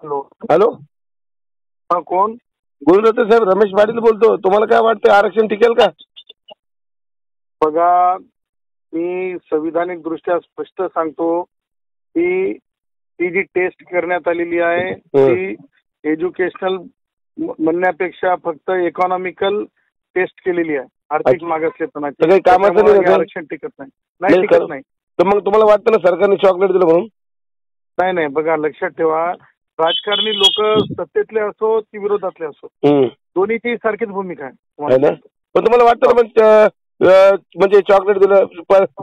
Hello. Hello. हा, कोण? गुरुदत्त साहेब, रमेश पाटील बोलतो. तुम्हाला काय वाटतं, आरक्षण टिकेल का? बघा, मी संविधानिक दृष्ट्या स्पष्ट सांगतो की ती जी टेस्ट करण्यात आलेली आहे ती एज्युकेशनल म्हणण्यापेक्षा फक्त इकॉनॉमिकल टेस्ट केलेली आहे. आर्थिक मागासलेपणाची. आरक्षण टिकत नाही टिकत नाही. तर मग तुम्हाला वाटतं ना सरकारने चॉकलेट दिलं म्हणून? नाही, बघा, लक्षात ठेवा, राजकारणी लोक सत्तेतले असो की विरोधातले असो, दोन्हीची सारखीच भूमिका आहे. पण तुम्हाला वाटतं ना म्हणजे चॉकलेट दिलं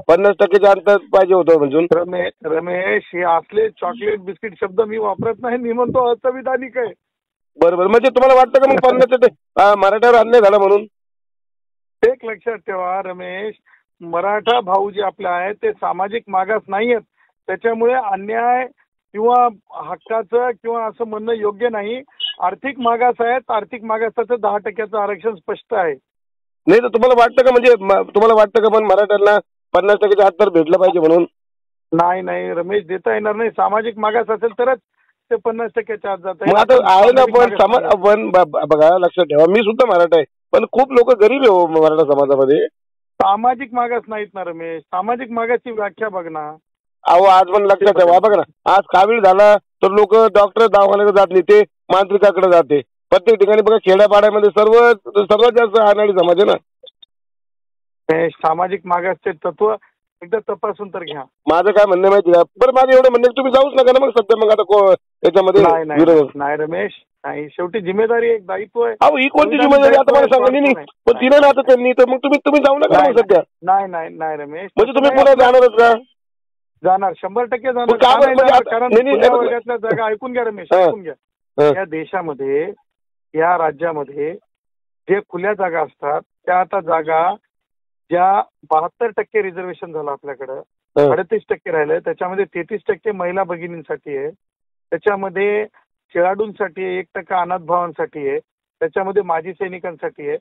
50% अंतर पाहिजे होतं म्हणजे? रमेश, हे असले चॉकलेट बिस्किट शब्द मी वापरत नाही. मी म्हणतो असंविधानिक आहे. बरोबर. म्हणजे तुम्हाला वाटतं का मग 50% मराठ्यावर अन्याय झाला म्हणून? एक लक्षात ठेवा रमेश, मराठा भाऊ जे आपले आहेत ते सामाजिक मागास नाही आहेत. त्याच्यामुळे अन्याय किंवा हक्काचं किंवा असं म्हणणं योग्य नाही. आर्थिक मागास आहेत. आर्थिक मागासाचं 10% आरक्षण स्पष्ट आहे. नाही तर तुम्हाला वाटतं का, म्हणजे तुम्हाला वाटतं का पण मराठ्यांना 50% अंतर भेटलं पाहिजे म्हणून? नाही रमेश, देता येणार नाही. सामाजिक मागास असेल तरच ते 50% आत जात आहे. आता आहे ना, पण बघा, लक्षात ठेवा, मी सुद्धा मराठा आहे, पण खूप लोक गरीब आहे मराठा समाजामध्ये. सामाजिक मागास नाहीत ना रमेश. सामाजिक मागासची व्याख्या बघ ना. अहो, आज पण लक्षात ठेवा, बघा ना, आज कावीळ झाला तर लोक डॉक्टर दवाखान्याकडे जात नाही, ते मांत्रिकाकडे जाते. प्रत्येक ठिकाणी बघा, खेड्यापाड्यामध्ये सर्वात जास्त अनाडी समाज आहे ना. सामाजिक मागासचे तत्व एकदा तपासून तर घ्या. माझं काय म्हणणं माहिती का, बरं माझं एवढं म्हणणं, तुम्ही जाऊच नका ना मग सध्या. मग आता याच्यामध्ये नाही रमेश, नाही, शेवटी जिम्मेदारी एक दायित्व आहे. अहो, ही कोणती जिम्मेदारी आता मला सांगा. नाही, पण तिने ना आता त्यांनी, तर मग तुम्ही जाऊ नका मग सध्या. नाही रमेश, म्हणजे तुम्ही पुन्हा जाणारच का? जाणार, 100% जाणार. कारण वर्गातल्या जागा, ऐकून घ्या रमेश, ऐकून घ्या. या देशामध्ये, या राज्यामध्ये जे खुल्या जागा असतात त्या आता जागा, ज्या 72% रिझर्वेशन झालं आपल्याकडं, 38% राहिलंय, त्याच्यामध्ये 33% महिला भगिनींसाठी आहे, त्याच्यामध्ये खेळाडूंसाठी आहे, 1% अनाथ भावांसाठी आहे, त्याच्यामध्ये माजी सैनिकांसाठी आहे.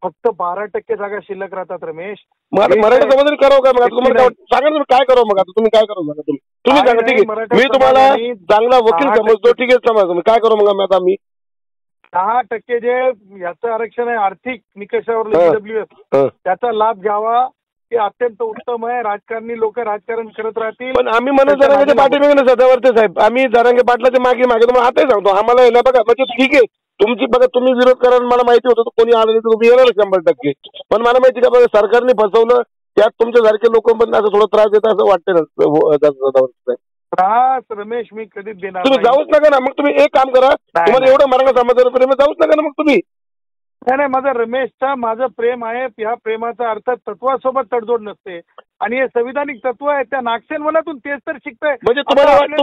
फक्त 12% जागा शिल्लक राहतात रमेश. मराठी समाज करावं का? मग तुम्हाला सांगा ना, काय करावं मग? आता तुम्ही काय करावं? तुम्ही सांगा. ठीक आहे, मी तुम्हाला चांगला वकील समजतो, ठीक आहे, समज काय करू मग आता मी? 10% जे याचं आरक्षण आहे आर्थिक निकषावर EWS, त्याचा लाभ घ्यावा. हे अत्यंत उत्तम आहे. राजकारणी लोक राजकारण करत राहतील. पण आम्ही मनोज जरांगे पाठीमागे ना सदावर्ते साहेब, आम्ही जरांगे पाटलाच्या मागे तुम्हाला आताही सांगतो, आम्हाला आहे ना बघा, म्हणजे ठीक आहे तुमची, बघा तुम्ही विरोध करा, मला माहिती होतं कोणी आलं तर तुम्ही येणार 100%. पण मला माहिती का, बघा, सरकारने फसवलं, त्यात तुमच्यासारखे लोक पण असं थोडं त्रास देतात असं वाटतं ना सदावर्ते साहेब. त्रास रमेश मी कधीच देणार. तुम्ही जाऊच नका ना. मग तुम्ही एक काम करा, तुम्हाला एवढं मराठा समाजावर प्रेम, जाऊच नका ना मग तुम्ही. नाही, माझं प्रेम आहे. ह्या प्रेमाचा अर्थ तत्वासोबत तडजोड नसते. आणि हे संविधानिक तत्व आहे, त्या नागसेन मनातून तेच तर शिकतंय. म्हणजे तुम्हाला वाटतं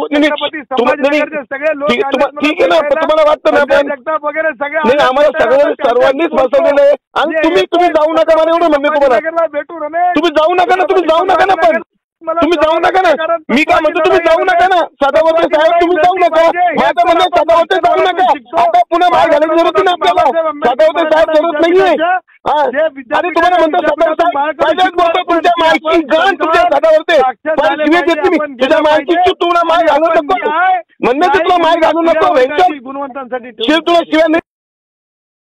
सगळे लोक ठीक आहे ना, तुम्हाला वाटतं ना जगताप वगैरे आम्हाला सर्वांनीच फसवलेलं आहे. आणि तुम्ही जाऊ नका, मला एवढं म्हणणे तुम्हाला. भेटू रमेश, तुम्ही जाऊ नका ना, तुम्ही जाऊ नका ना, पण तुम्ही जाऊ नका ना. मी काय म्हणतो, तुम्ही जाऊ नका ना सदावर्ते साहेब, तुम्ही जाऊ नका. माझं म्हणणं सदावर्ते जाऊ नका. आता पुन्हा मार घालायची जरूरत नाही आपल्याला. सदावर्ते साहेब जरूरत नाहीये. आणि तुम्हाला म्हणतो सदावर्ते साहेब, तुमच्या माहिती गण, तुमच्या सदावर्ते तुझ्या माहिती तुला मार घालू नको, म्हणणं तुला मार घालू नको. गुणवंतांसाठी तुला शिवाय